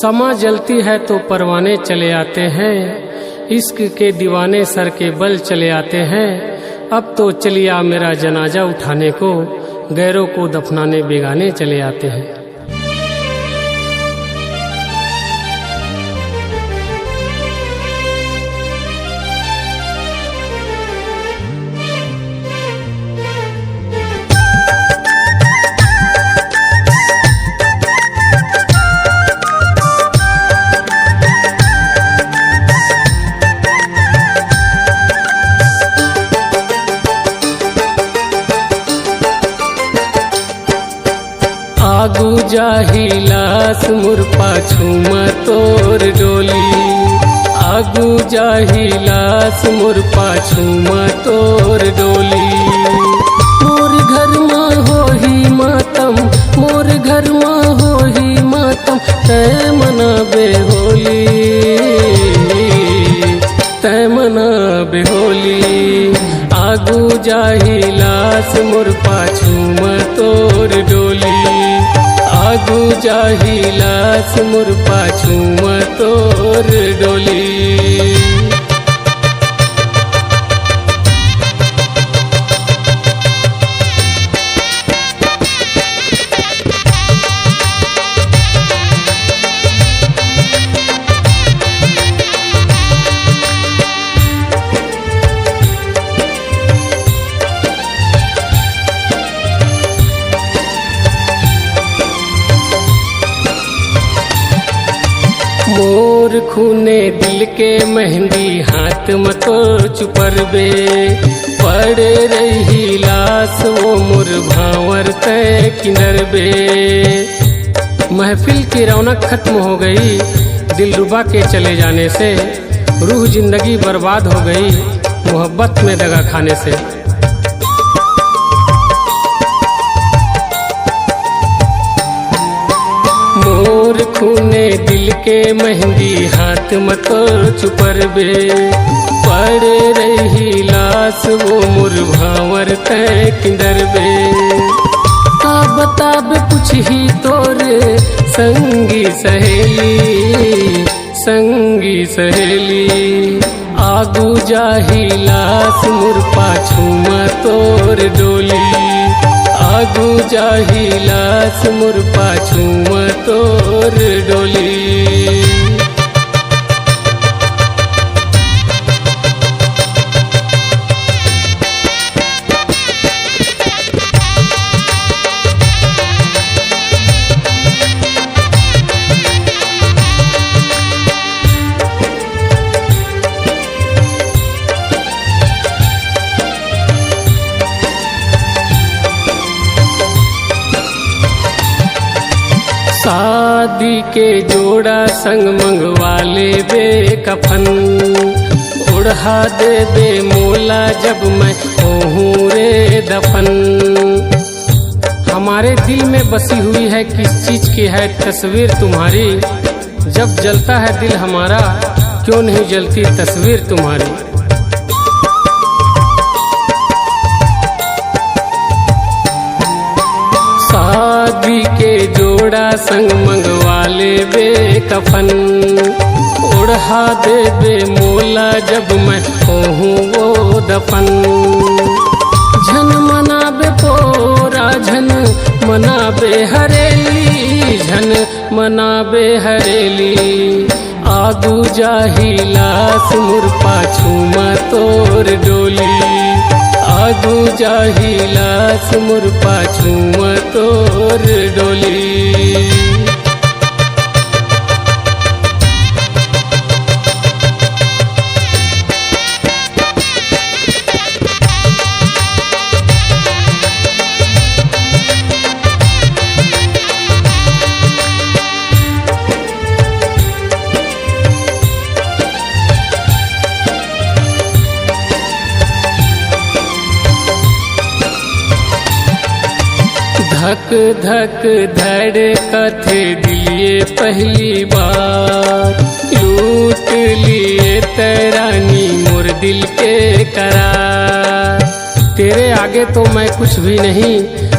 समा जलती है तो परवाने चले आते हैं, इश्क के दीवाने सर के बल चले आते हैं। अब तो चलिया मेरा जनाजा उठाने को, गैरों को दफनाने बेगाने चले आते हैं। आगू जाही लास मुर पाछू तोर डोली, आगू जाही लास मुर पाछू तोर डोली। मोर घर में होही मातम, मोर घर में होही मातम, तय मनाबे होली, तय मनाबे होली। आगू जाही लास मुर पाछू तोर डोली, आगू जाही लास मुर पाछू तोर डोली। मोर खूने दिल के मेहंदी हाथ मतो चुपरबे, पड़े रही लाश वो मुर भावर तय किनरबे। महफिल की रौनक खत्म हो गई दिलरुबा के चले जाने से, रूह जिंदगी बर्बाद हो गई मोहब्बत में दगा खाने से। मोर खूने दिल के मेहंदी हाथ मतो चुपरबे, पड़े रही लाश वो मुर भावर तय किंदरबे। ताब कुछ ही तोरे संगी सहेली, संगी सहेली। आगू जाही लाश मुर पाछू तोर डोली, आगू जाही लाश मुर पाछू तोर डोली। शादी के जोड़ा संग मंगवा ले बे कफन, उड़ा दे बे मोला जब मैं होहूँ रे दफन। हमारे दिल में बसी हुई है किस चीज की है तस्वीर तुम्हारी, जब जलता है दिल हमारा क्यों नहीं जलती तस्वीर तुम्हारी। शादी के जोड़ा संग मंगवा ले बे कफन, उड़ा दे बे मोला जब मैं होहूँ वो दफन। झन मनाबे पोरा झन मनाबे हरेली, झन मनाबे हरेली। आगू जाही लाश मुर पाछू तोर डोली, आगू जाही लाश मुर पाछू तोर डोली। धक धक धड़कते दिए पहली बार, लूट लिए तरानी मोर दिल के करार। तेरे आगे तो मैं कुछ भी नहीं,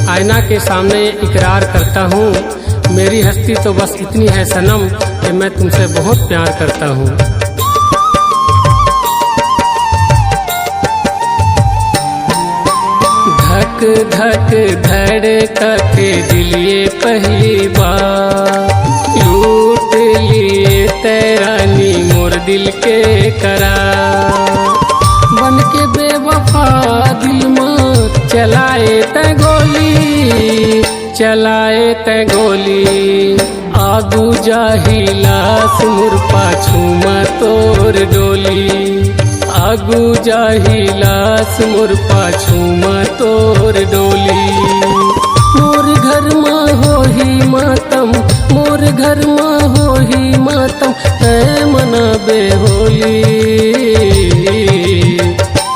आईना के सामने इकरार करता हूँ, मेरी हस्ती तो बस इतनी है सनम कि मैं तुमसे बहुत प्यार करता हूँ। धक धक धड़कते दिल ये पहली बार, लूट लिए तैरानी मोर दिल के करार। बन के बेवफा दिल में चलाए तै गोली, चलाए तै गोली। आगू जाहिलास मुर पाछू में तोर डोली, आगू जाहिलास मुर पाछू में तोर डोली। मोर घर में हो ही मातम, मोर घर में हो ही मातम, तै मना बेहोली,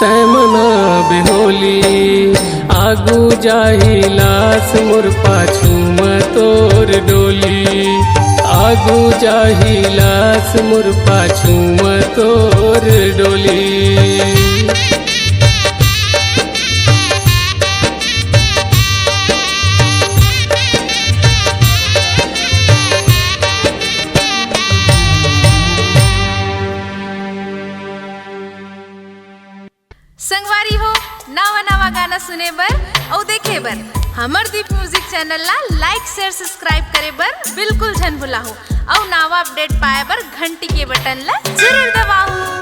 तै मना बेहोली। आगू जाहिलास मुर पाछू में तोर डोली, आगू जाहिलास मुर पाछू में तोर डोली। संगवारी हो नवा नवा गाना सुने बर और देखे बर हमर दीप म्यूजिक चैनल ला लाइक शेयर सब्सक्राइब करे बर बिल्कुल झन भुलाहो और नवा अपडेट पाए बर घंटी के बटन ला जरूर दबाओ।